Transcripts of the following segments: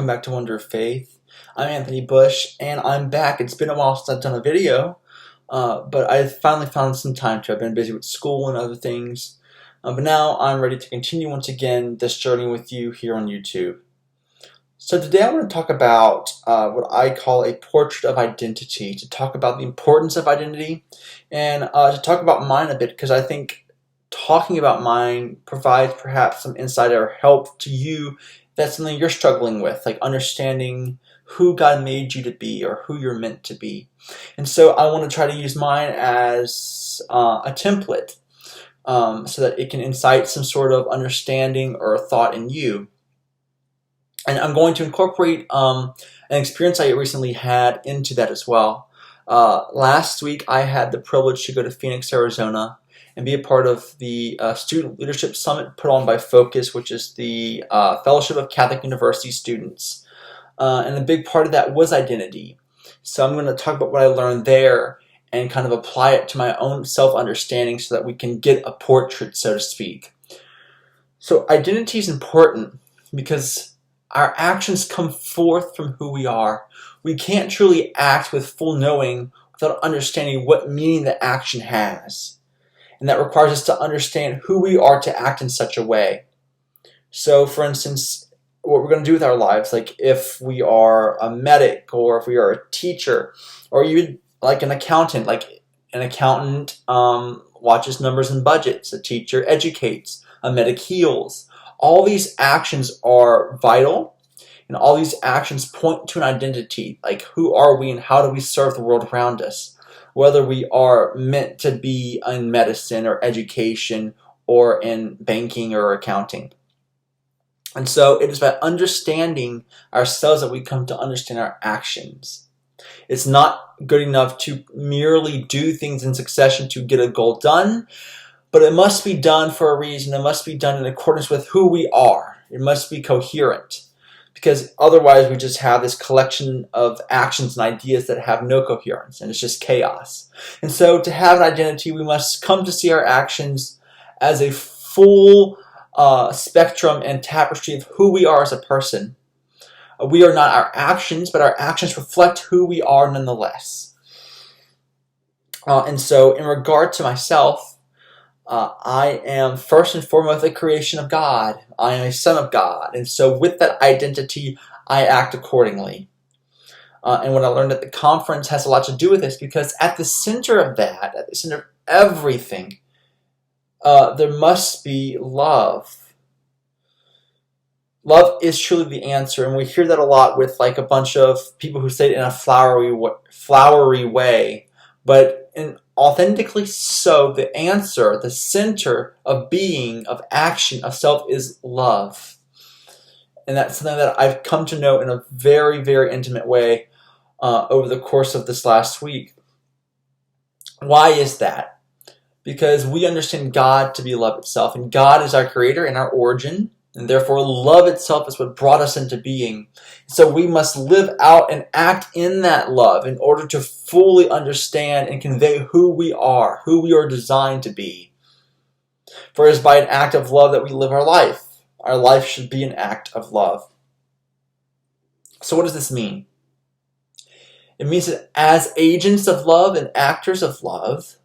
welcome back to Wonder of Faith. I'm Anthony Bush, and I'm back. It's been a while since I've done a video, but I finally found some time to. I've been busy with school and other things, but now I'm ready to continue once again this journey with you here on YouTube. So today I want to talk about what I call a portrait of identity, to talk about the importance of identity, and to talk about mine a bit, because I think talking about mine provides perhaps some insight or help to you. That's something you're struggling with, like understanding who God made you to be or who you're meant to be. And so I want to try to use mine as a template so that it can incite some sort of understanding or thought in you. And I'm going to incorporate an experience I recently had into that as well. Last week I had the privilege to go to Phoenix, Arizona, and be a part of the Student Leadership Summit put on by Focus, which is the Fellowship of Catholic University Students. And a big part of that was identity. So I'm going to talk about what I learned there and kind of apply it to my own self-understanding so that we can get a portrait, so to speak. So identity is important because our actions come forth from who we are. We can't truly act with full knowing without understanding what meaning the action has. And that requires us to understand who we are to act in such a way. So, for instance, what we're going to do with our lives, like if we are a medic or if we are a teacher or even like an accountant, watches numbers and budgets, a teacher educates, a medic heals. All these actions are vital, and all these actions point to an identity, like who are we and how do we serve the world around us. Whether we are meant to be in medicine or education or in banking or accounting. And so it is by understanding ourselves that we come to understand our actions. It's not good enough to merely do things in succession to get a goal done, but it must be done for a reason. It must be done in accordance with who we are. It must be coherent. Because otherwise we just have this collection of actions and ideas that have no coherence, and it's just chaos. And so to have an identity, we must come to see our actions as a full spectrum and tapestry of who we are as a person. We are not our actions, but our actions reflect who we are nonetheless. And so in regard to myself, I am first and foremost a creation of God. I am a son of God. And so with that identity, I act accordingly. And what I learned at the conference has a lot to do with this, because at the center of that, at the center of everything, there must be love. Love is truly the answer. And we hear that a lot with like a bunch of people who say it in a flowery way. But in authentically so, the answer, the center of being, of action, of self is love. And that's something that I've come to know in a very, very intimate way over the course of this last week. Why is that? Because we understand God to be love itself, and God is our creator and our origin, and therefore love itself is what brought us into being. So we must live out and act in that love in order to fully understand and convey who we are designed to be. For it is by an act of love that we live our life. Our life should be an act of love. So what does this mean? It means that as agents of love and actors of love,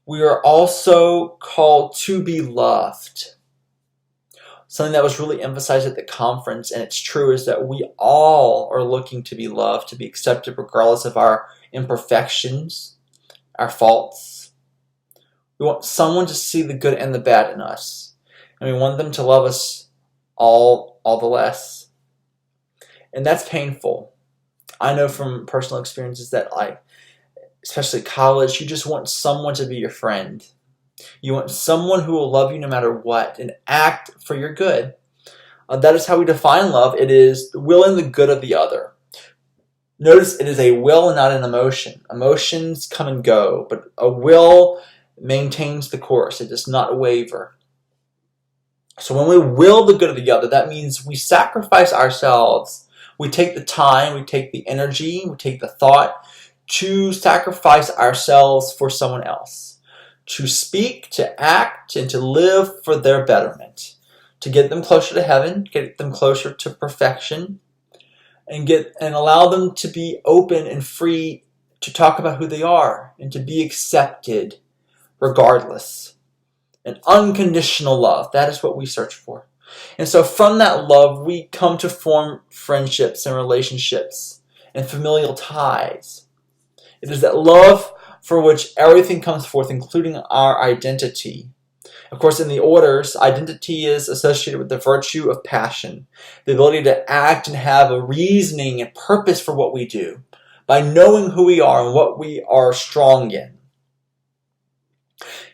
we are also called to be loved. Something that was really emphasized at the conference, and it's true, is that we all are looking to be loved, to be accepted regardless of our imperfections, our faults. We want someone to see the good and the bad in us, and we want them to love us all the less. And that's painful. I know from personal experiences that, like, especially college, you just want someone to be your friend. You want someone who will love you no matter what and act for your good. That is how we define love. It is the will and the good of the other. Notice it is a will and not an emotion. Emotions come and go, but a will maintains the course. It does not waver. So when we will the good of the other, that means we sacrifice ourselves. We take the time, we take the energy, we take the thought to sacrifice ourselves for someone else. To speak, to act, and to live for their betterment, to get them closer to heaven, get them closer to perfection, and allow them to be open and free to talk about who they are and to be accepted regardless. An unconditional love, that is what we search for. And so from that love, we come to form friendships and relationships and familial ties. It is that love for which everything comes forth, including our identity. Of course, in the orders, identity is associated with the virtue of passion, the ability to act and have a reasoning and purpose for what we do, by knowing who we are and what we are strong in.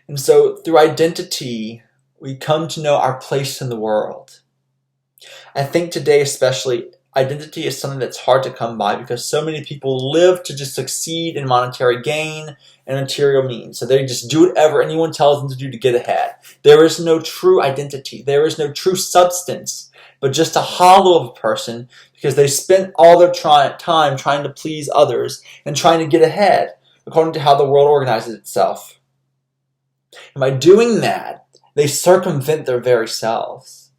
And so through identity, we come to know our place in the world. I think today especially, identity is something that's hard to come by because so many people live to just succeed in monetary gain and material means. So they just do whatever anyone tells them to do to get ahead. There is no true identity. There is no true substance, but just a hollow of a person because they spent all their time trying to please others and trying to get ahead according to how the world organizes itself. And by doing that, they circumvent their very selves.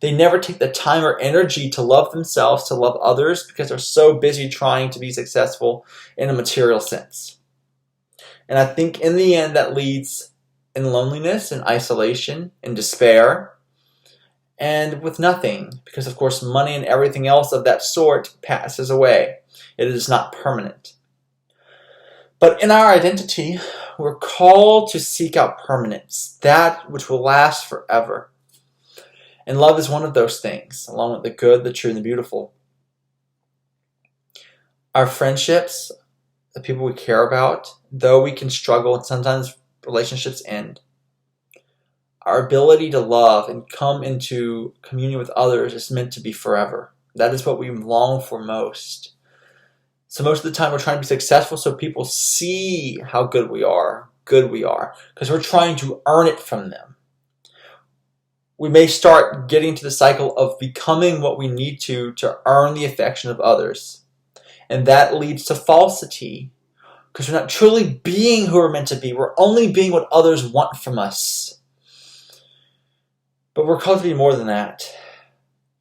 They never take the time or energy to love themselves, to love others, because they're so busy trying to be successful in a material sense. And I think in the end that leads in loneliness and isolation and despair and with nothing, because of course money and everything else of that sort passes away. It is not permanent. But in our identity, we're called to seek out permanence, that which will last forever. And love is one of those things, along with the good, the true, and the beautiful. Our friendships, the people we care about, though we can struggle and sometimes relationships end, our ability to love and come into communion with others is meant to be forever. That is what we long for most. So most of the time we're trying to be successful so people see how good we are, because we're trying to earn it from them. We may start getting to the cycle of becoming what we need to earn the affection of others. And that leads to falsity, because we're not truly being who we're meant to be. We're only being what others want from us. But we're called to be more than that.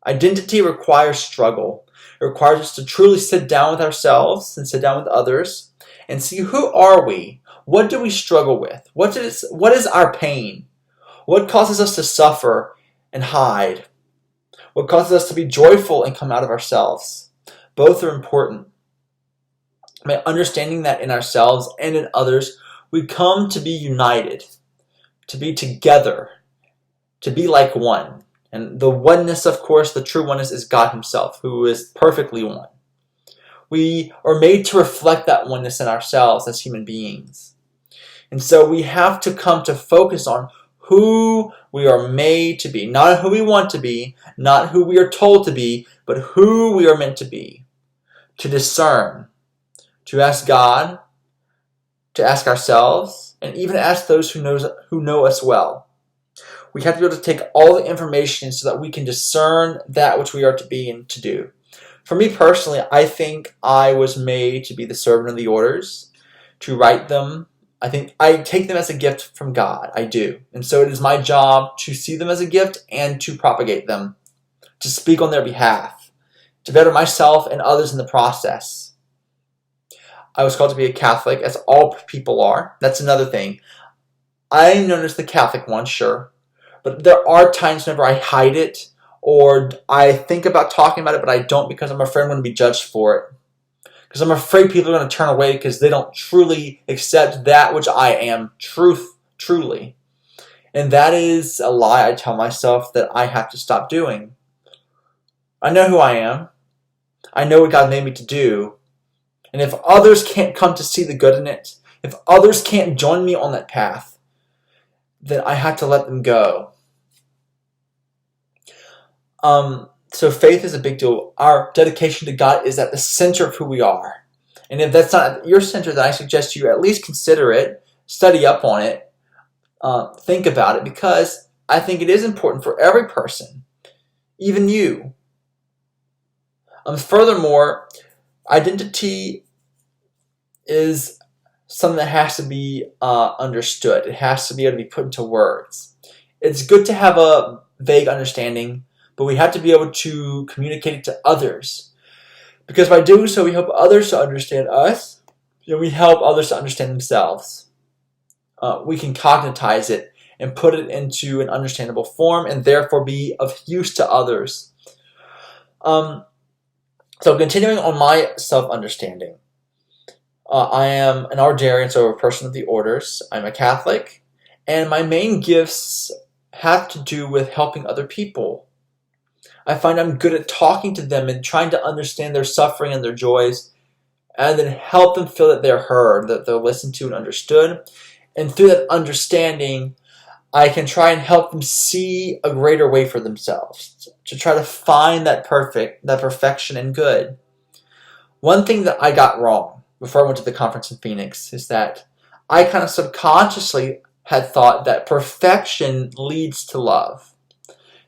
Identity requires struggle. It requires us to truly sit down with ourselves and sit down with others and see, who are we? What do we struggle with? What is our pain? What causes us to suffer and hide? What causes us to be joyful and come out of ourselves? Both are important. By understanding that in ourselves and in others, we come to be united, to be together, to be like one. And the oneness, of course, the true oneness is God himself, who is perfectly one. We are made to reflect that oneness in ourselves as human beings. And so we have to come to focus on who we are made to be. Not who we want to be, not who we are told to be, but who we are meant to be. To discern, to ask God, to ask ourselves, and even ask those who know us well. We have to be able to take all the information so that we can discern that which we are to be and to do. For me personally, I think I was made to be the servant of the orders, to write them. I think I take them as a gift from God. I do. And so it is my job to see them as a gift and to propagate them, to speak on their behalf, to better myself and others in the process. I was called to be a Catholic, as all people are. That's another thing. I'm known as the Catholic one, sure. But there are times whenever I hide it, or I think about talking about it, but I don't, because I'm afraid I'm going to be judged for it. Because I'm afraid people are going to turn away because they don't truly accept that which I am, truly. And that is a lie I tell myself that I have to stop doing. I know who I am. I know what God made me to do. And if others can't come to see the good in it, if others can't join me on that path, then I have to let them go. So faith is a big deal. Our dedication to God is at the center of who we are. And if that's not at your center, then I suggest you at least consider it, study up on it, think about it, because I think it is important for every person, even you. Furthermore, identity is something that has to be understood. It has to be able to be put into words. It's good to have a vague understanding, but we have to be able to communicate it to others. Because by doing so, we help others to understand us, and we help others to understand themselves. We can cognitize it and put it into an understandable form and therefore be of use to others. So continuing on my self-understanding, I am an ordarian, so a person of the orders. I'm a Catholic, and my main gifts have to do with helping other people. I find I'm good at talking to them and trying to understand their suffering and their joys, and then help them feel that they're heard, that they're listened to and understood. And through that understanding, I can try and help them see a greater way for themselves, to try to find that perfection and good. One thing that I got wrong before I went to the conference in Phoenix is that I kind of subconsciously had thought that perfection leads to love.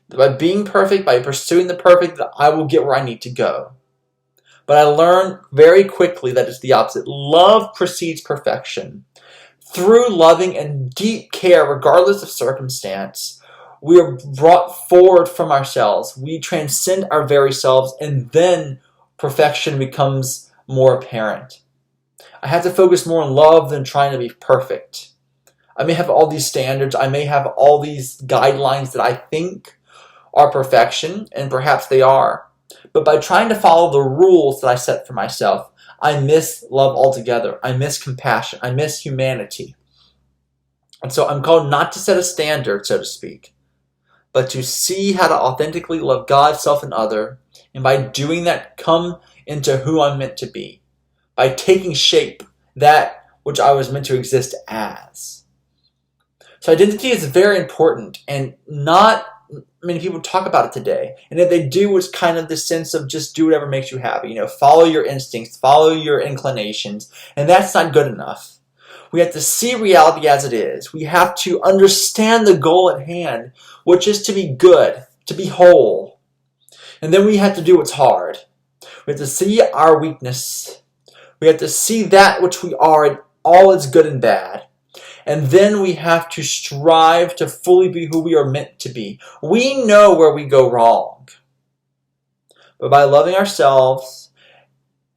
That by being perfect, by pursuing the perfect, that I will get where I need to go. But I learned very quickly that it's the opposite. Love precedes perfection. Through loving and deep care, regardless of circumstance, we are brought forward from ourselves. We transcend our very selves, and then perfection becomes more apparent. I have to focus more on love than trying to be perfect. I may have all these standards. I may have all these guidelines that I think are perfection, and perhaps they are. But by trying to follow the rules that I set for myself, I miss love altogether. I miss compassion. I miss humanity. And so I'm called not to set a standard, so to speak, but to see how to authentically love God, self, and other, and by doing that, come into who I'm meant to be, by taking shape that which I was meant to exist as. So identity is very important, and not many people talk about it today. And if they do, it's kind of this sense of just do whatever makes you happy. Follow your instincts, follow your inclinations. And that's not good enough. We have to see reality as it is. We have to understand the goal at hand, which is to be good, to be whole. And then we have to do what's hard. We have to see our weakness. We have to see that which we are in all its good and bad. And then we have to strive to fully be who we are meant to be. We know where we go wrong. But by loving ourselves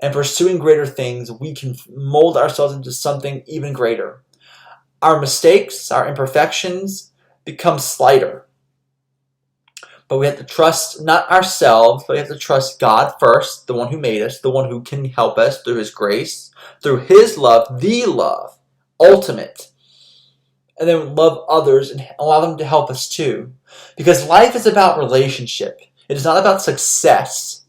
and pursuing greater things, we can mold ourselves into something even greater. Our mistakes, our imperfections become slighter. But we have to trust not ourselves, but we have to trust God first, the one who made us, the one who can help us through His grace, through His love, the love, ultimate. And then love others and allow them to help us too. Because life is about relationship. It is not about success.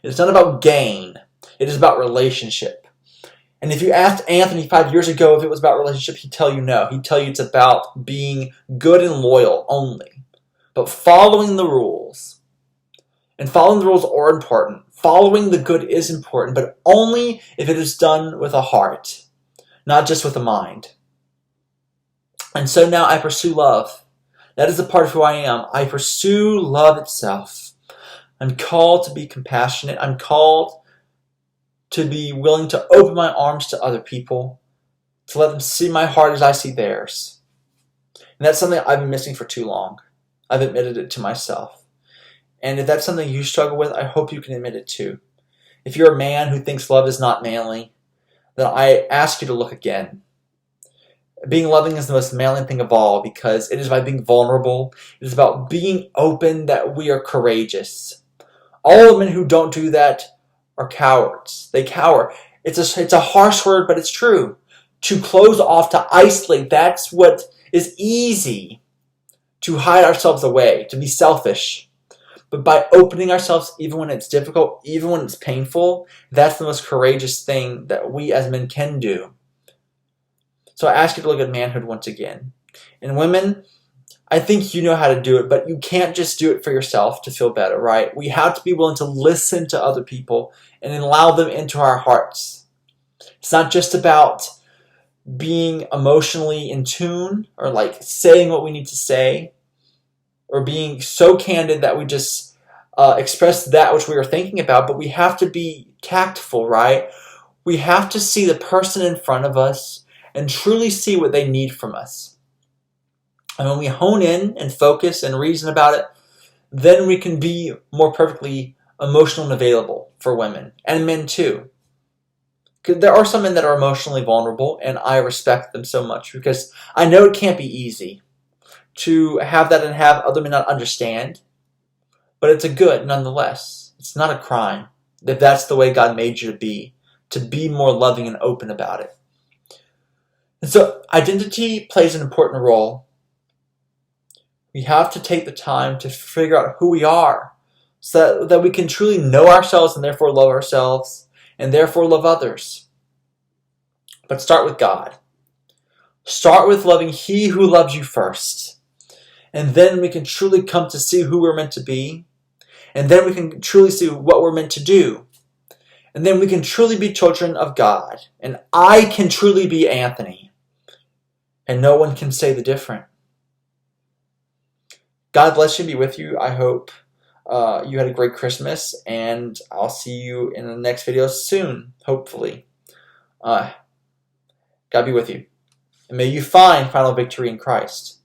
It is not about gain. It is about relationship. And if you asked Anthony 5 years ago if it was about relationship, he'd tell you no. He'd tell you it's about being good and loyal only. But following the rules. And following the rules are important. Following the good is important, but only if it is done with a heart, not just with a mind. And so now I pursue love. That is a part of who I am. I pursue love itself. I'm called to be compassionate. I'm called to be willing to open my arms to other people, to let them see my heart as I see theirs. And that's something I've been missing for too long. I've admitted it to myself. And if that's something you struggle with, I hope you can admit it too. If you're a man who thinks love is not manly, then I ask you to look again. Being loving is the most manly thing of all because it is by being vulnerable. It is about being open that we are courageous. All the men who don't do that are cowards. They cower. It's a harsh word, but it's true. To close off, to isolate, that's what is easy. To hide ourselves away, to be selfish. But by opening ourselves, even when it's difficult, even when it's painful, that's the most courageous thing that we as men can do. So I ask you to look at manhood once again. And women, I think you know how to do it, but you can't just do it for yourself to feel better, right? We have to be willing to listen to other people and allow them into our hearts. It's not just about being emotionally in tune or like saying what we need to say or being so candid that we just express that which we are thinking about, but we have to be tactful, right? We have to see the person in front of us and truly see what they need from us. And when we hone in and focus and reason about it, then we can be more perfectly emotional and available for women, and men too. 'Cause there are some men that are emotionally vulnerable, and I respect them so much because I know it can't be easy to have that and have other men not understand, but it's a good nonetheless. It's not a crime if that's the way God made you to be more loving and open about it. And so identity plays an important role. We have to take the time to figure out who we are so that we can truly know ourselves and therefore love ourselves and therefore love others. But start with God. Start with loving He who loves you first. And then we can truly come to see who we're meant to be. And then we can truly see what we're meant to do. And then we can truly be children of God. And I can truly be Anthony. And no one can say the different. God bless you and be with you. I hope you had a great Christmas. And I'll see you in the next video soon, hopefully. God be with you. And may you find final victory in Christ.